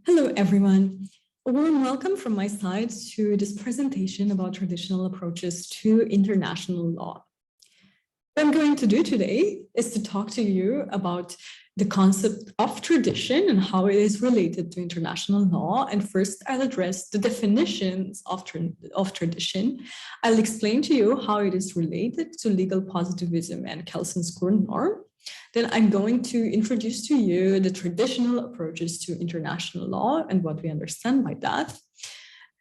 Hello, everyone. A warm welcome from my side to this presentation about traditional approaches to international law. What I'm going to do today is to talk to you about the concept of tradition and how it is related to international law. And first, I'll address the definitions of tradition. I'll explain to you how it is related to legal positivism and Kelson's Grundnorm. Then I'm going to introduce to you the traditional approaches to international law and what we understand by that.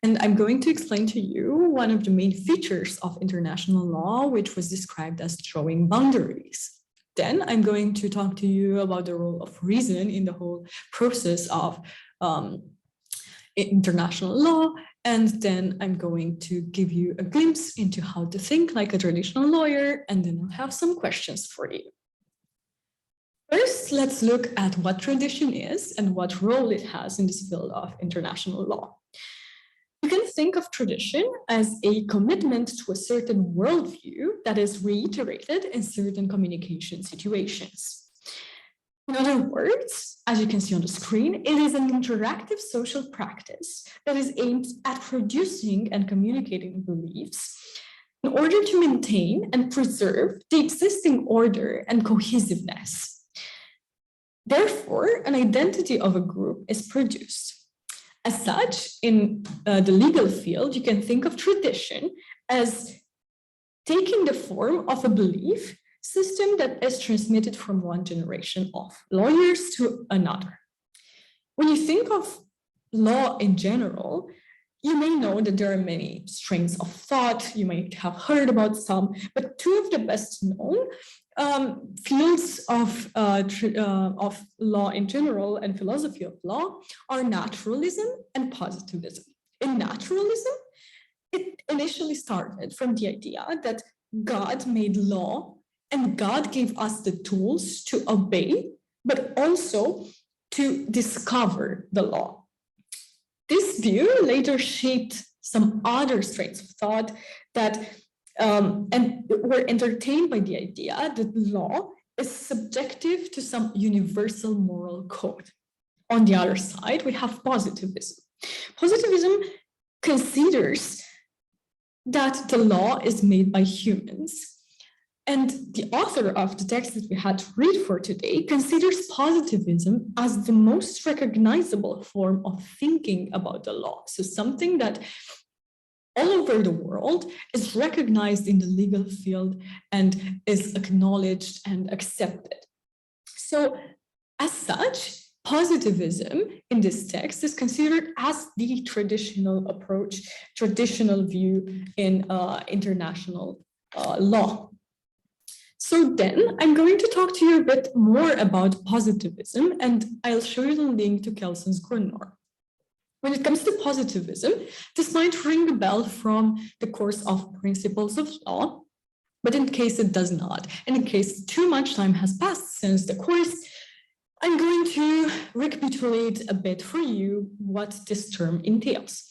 And I'm going to explain to you one of the main features of international law, which was described as drawing boundaries. Then I'm going to talk to you about the role of reason in the whole process of international law. And then I'm going to give you a glimpse into how to think like a traditional lawyer, and then I'll have some questions for you. First, let's look at what tradition is and what role it has in this field of international law. You can think of tradition as a commitment to a certain worldview that is reiterated in certain communication situations. In other words, as you can see on the screen, it is an interactive social practice that is aimed at producing and communicating beliefs in order to maintain and preserve the existing order and cohesiveness. Therefore, an identity of a group is produced. As such, in the legal field, you can think of tradition as taking the form of a belief system that is transmitted from one generation of lawyers to another. When you think of law in general, you may know that there are many strains of thought. You might have heard about some, but two of the best known fields of law in general and philosophy of law are naturalism and positivism. In naturalism, it initially started from the idea that God made law and God gave us the tools to obey, but also to discover the law. This view later shaped some other strains of thought that and were entertained by the idea that law is subjective to some universal moral code. On the other side, we have positivism. Positivism considers that the law is made by humans. And the author of the text that we had to read for today considers positivism as the most recognizable form of thinking about the law. So something that all over the world is recognized in the legal field and is acknowledged and accepted. So as such, positivism in this text is considered as the traditional approach, traditional view in international law. So then I'm going to talk to you a bit more about positivism, and I'll show you the link to Kelson's Grundnorm. When it comes to positivism, this might ring a bell from the course of Principles of Law, but in case it does not, and in case too much time has passed since the course, I'm going to recapitulate a bit for you what this term entails.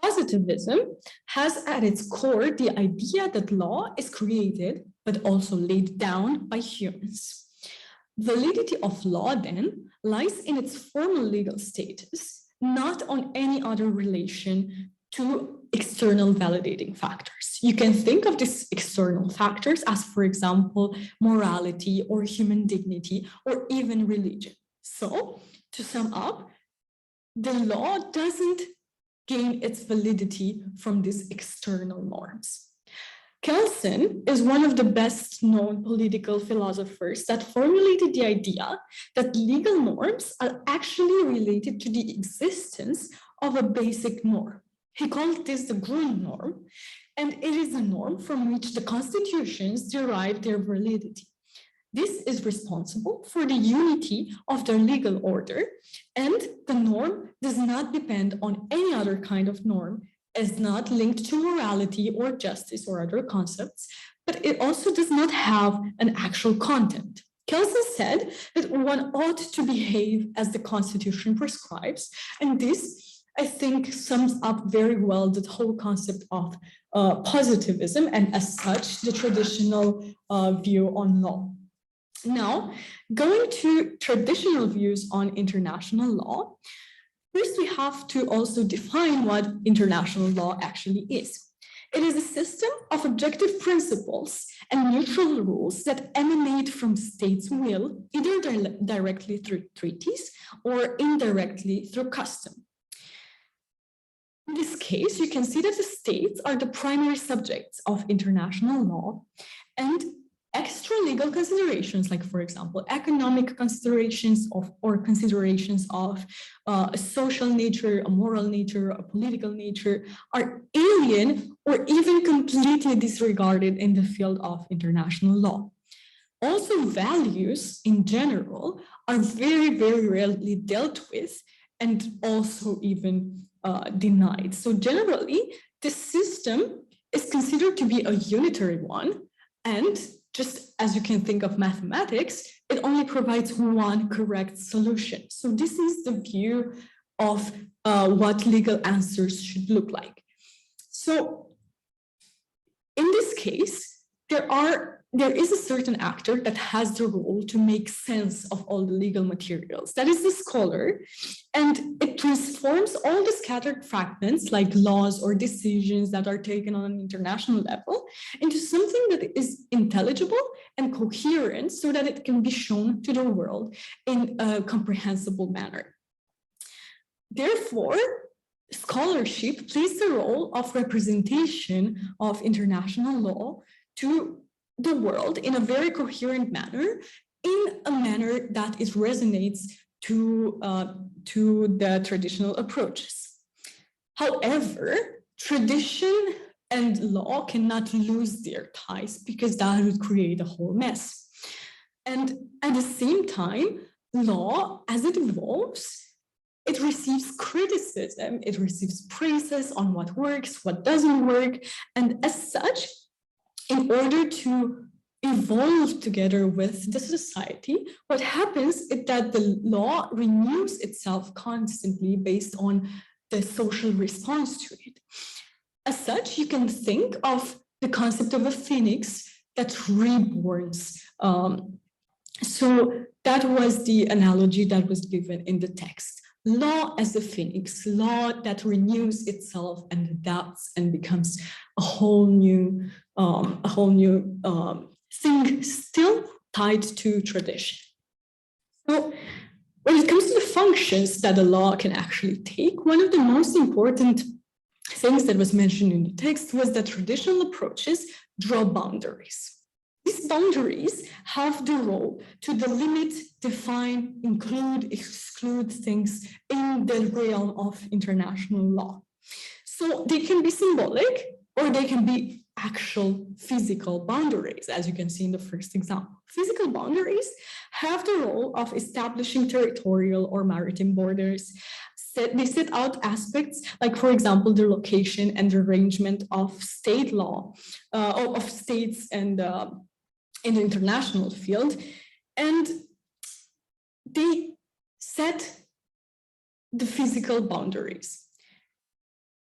Positivism has at its core the idea that law is created, but also laid down by humans. Validity of law, then, lies in its formal legal status, not on any other relation to external validating factors. You can think of these external factors as, for example, morality or human dignity or even religion. So, to sum up, the law doesn't gain its validity from these external norms. Kelsen is one of the best known political philosophers that formulated the idea that legal norms are actually related to the existence of a basic norm. He called this the Grundnorm, and it is a norm from which the constitutions derive their validity. This is responsible for the unity of their legal order, and the norm does not depend on any other kind of norm, is not linked to morality or justice or other concepts, but it also does not have an actual content. Kelsen said that one ought to behave as the Constitution prescribes, and this, I think, sums up very well the whole concept of positivism and, as such, the traditional view on law. Now, going to traditional views on international law, First, we have to also define what international law actually is. It is a system of objective principles and neutral rules that emanate from states' will, either directly through treaties or indirectly through custom. In this case, you can see that the states are the primary subjects of international law, and extra legal considerations, like, for example, economic considerations or considerations of a social nature, a moral nature, a political nature, are alien or even completely disregarded in the field of international law. Also, values in general are very, very rarely dealt with and also even denied. So generally, the system is considered to be a unitary one, and just as you can think of mathematics, it only provides one correct solution. So this is the view of what legal answers should look like. So in this case, there is a certain actor that has the role to make sense of all the legal materials. That is the scholar, and it transforms all the scattered fragments like laws or decisions that are taken on an international level into something that is intelligible and coherent so that it can be shown to the world in a comprehensible manner. Therefore, scholarship plays the role of representation of international law to the world in a very coherent manner, in a manner that it resonates to the traditional approaches. However, tradition and law cannot lose their ties because that would create a whole mess. And at the same time, law, as it evolves, it receives criticism, it receives praises on what works, what doesn't work, and as such, in order to evolve together with the society, what happens is that the law renews itself constantly based on the social response to it. As such, you can think of the concept of a phoenix that reborns. So that was the analogy that was given in the text. Law as a phoenix, law that renews itself and adapts and becomes a whole new thing, still tied to tradition. So when it comes to the functions that a law can actually take, one of the most important things that was mentioned in the text was that traditional approaches draw boundaries. These boundaries have the role to delimit, define, include, exclude things in the realm of international law. So they can be symbolic or they can be actual physical boundaries, as you can see in the first example. Physical boundaries have the role of establishing territorial or maritime borders. They set out aspects like, for example, the location and arrangement of state law, of states and in the international field, and they set the physical boundaries.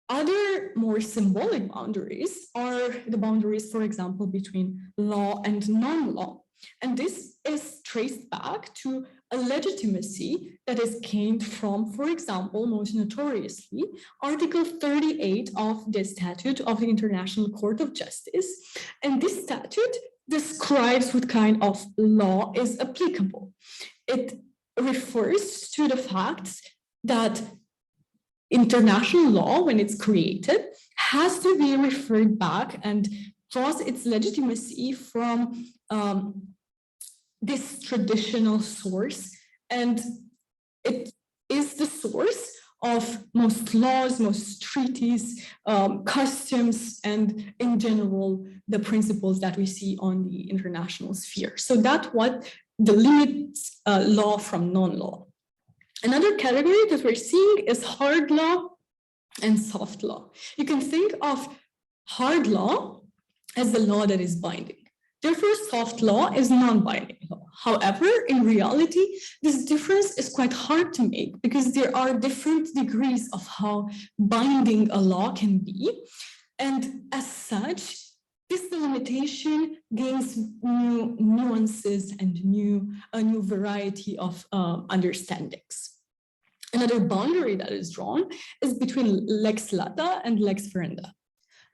Other more symbolic boundaries are the boundaries, for example, between law and non-law. And this is traced back to a legitimacy that is gained from, for example, most notoriously, Article 38 of the Statute of the International Court of Justice. And this statute describes what kind of law is applicable. It refers to the fact that international law, when it's created, has to be referred back and draws its legitimacy from this traditional source. And it is the source of most laws, most treaties, customs, and in general, the principles that we see on the international sphere. So that's what delimits law from non-law. Another category that we're seeing is hard law and soft law. You can think of hard law as the law that is binding. Therefore, soft law is non-binding law. However, in reality, this difference is quite hard to make because there are different degrees of how binding a law can be. And as such, this delimitation gains new nuances and a new variety of understandings. Another boundary that is drawn is between lex lata and lex ferenda.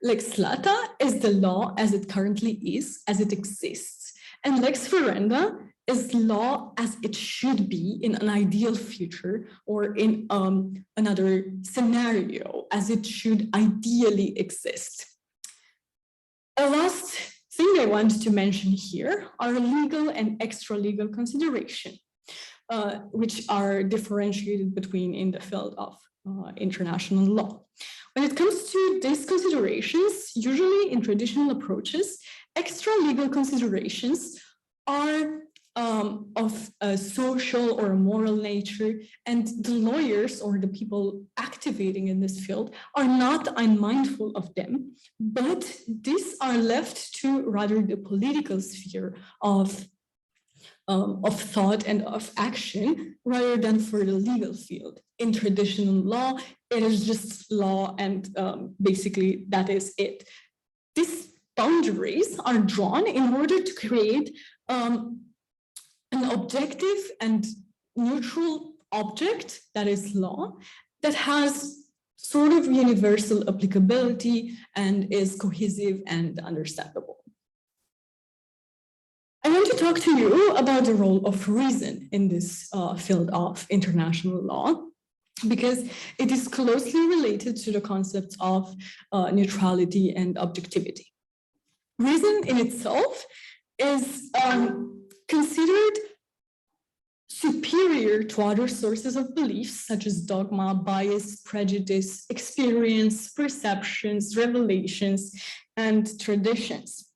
Lex lata is the law as it currently is, as it exists, and lex ferenda is law as it should be in an ideal future or in another scenario as it should ideally exist. A last thing I want to mention here are legal and extra-legal considerations, which are differentiated between in the field of international law. When it comes to these considerations, usually in traditional approaches, extra-legal considerations are of a social or a moral nature, and the lawyers or the people activating in this field are not unmindful of them, but these are left to rather the political sphere of thought and of action rather than for the legal field. In traditional law, it is just law, and basically that is it. These boundaries are drawn in order to create an objective and neutral object, that is law, that has sort of universal applicability and is cohesive and understandable. I want to talk to you about the role of reason in this field of international law, because it is closely related to the concepts of neutrality and objectivity. Reason in itself is considered superior to other sources of beliefs such as dogma, bias, prejudice, experience, perceptions, revelations, and traditions.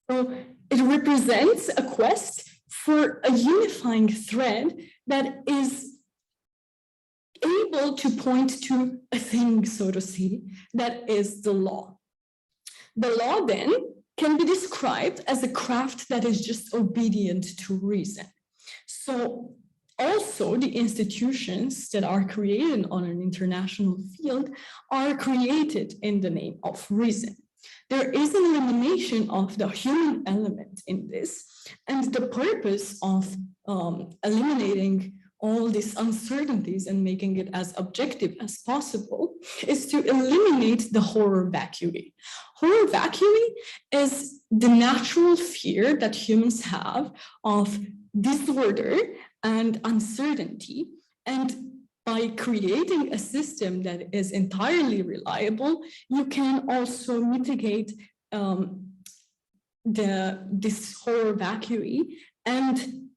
So it represents a quest for a unifying thread that is able to point to a thing, so to say, that is the law. The law then can be described as a craft that is just obedient to reason. So also the institutions that are created on an international field are created in the name of reason. There is an elimination of the human element in this, and the purpose of eliminating all these uncertainties and making it as objective as possible is to eliminate the horror vacui. Horror vacui is the natural fear that humans have of disorder and uncertainty, and by creating a system that is entirely reliable, you can also mitigate this horror vacui and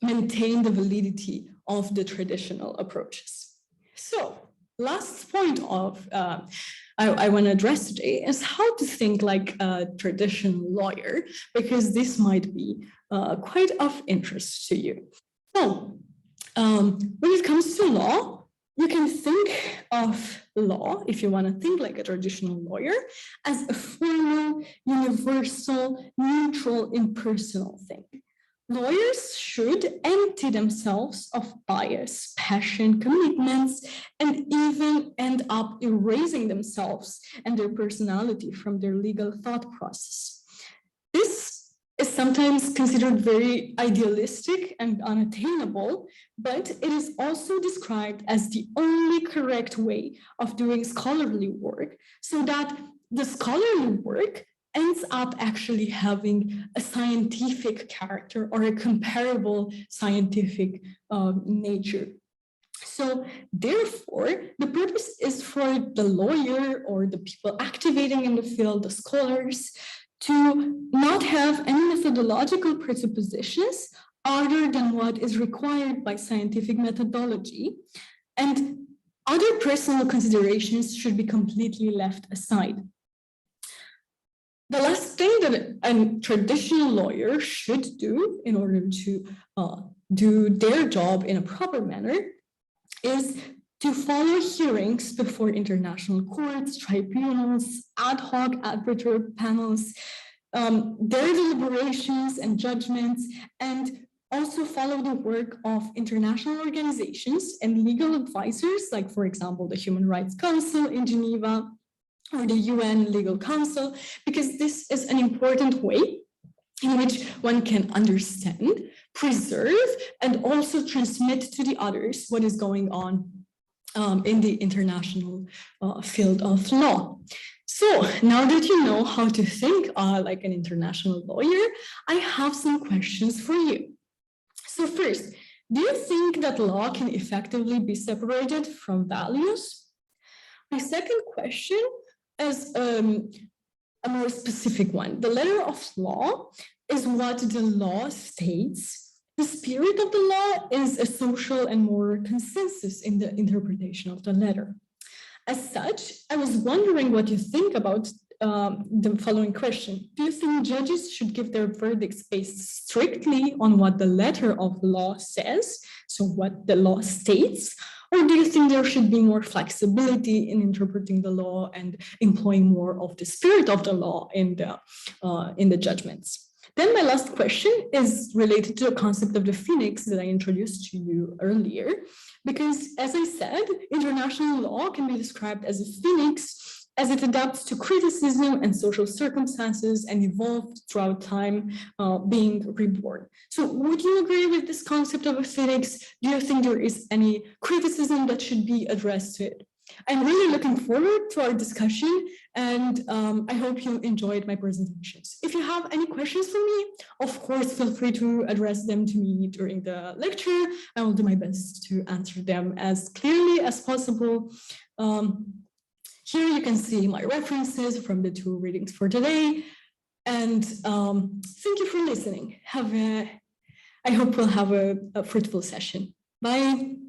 maintain the validity of the traditional approaches. So, last point of I want to address today is how to think like a traditional lawyer, because this might be quite of interest to you. So, when it comes to law, you can think of law, if you want to think like a traditional lawyer, as a formal, universal, neutral, impersonal thing. Lawyers should empty themselves of bias, passion, commitments, and even end up erasing themselves and their personality from their legal thought process. This is sometimes considered very idealistic and unattainable, but it is also described as the only correct way of doing scholarly work, so that the scholarly work ends up actually having a scientific character or a comparable scientific nature. So therefore, the purpose is for the lawyer or the people activating in the field, the scholars, to not have any methodological presuppositions other than what is required by scientific methodology, and other personal considerations should be completely left aside. The last thing that a traditional lawyer should do in order to do their job in a proper manner is to follow hearings before international courts, tribunals, ad hoc arbiter panels, their deliberations and judgments, and also follow the work of international organizations and legal advisors, like, for example, the Human Rights Council in Geneva, or the UN Legal Council, because this is an important way in which one can understand preserve and also transmit to the others what is going on in the international field of law. So now that you know how to think like an international lawyer, I have some questions for you. So first, do you think that law can effectively be separated from values? My second question is a more specific one. The letter of law is what the law states. The spirit of the law is a social and moral consensus in the interpretation of the letter. As such, I was wondering what you think about the following question. Do you think judges should give their verdicts based strictly on what the letter of the law says, so what the law states, or do you think there should be more flexibility in interpreting the law and employing more of the spirit of the law in the judgments? Then my last question is related to the concept of the phoenix that I introduced to you earlier, because as I said, international law can be described as a phoenix as it adapts to criticism and social circumstances and evolved throughout time, being reborn. So would you agree with this concept of a phoenix? Do you think there is any criticism that should be addressed to it? I'm really looking forward to our discussion, and I hope you enjoyed my presentations. If you have any questions for me, of course, feel free to address them to me during the lecture. I will do my best to answer them as clearly as possible. Here you can see my references from the 2 readings for today. And thank you for listening. I hope we'll have a fruitful session. Bye.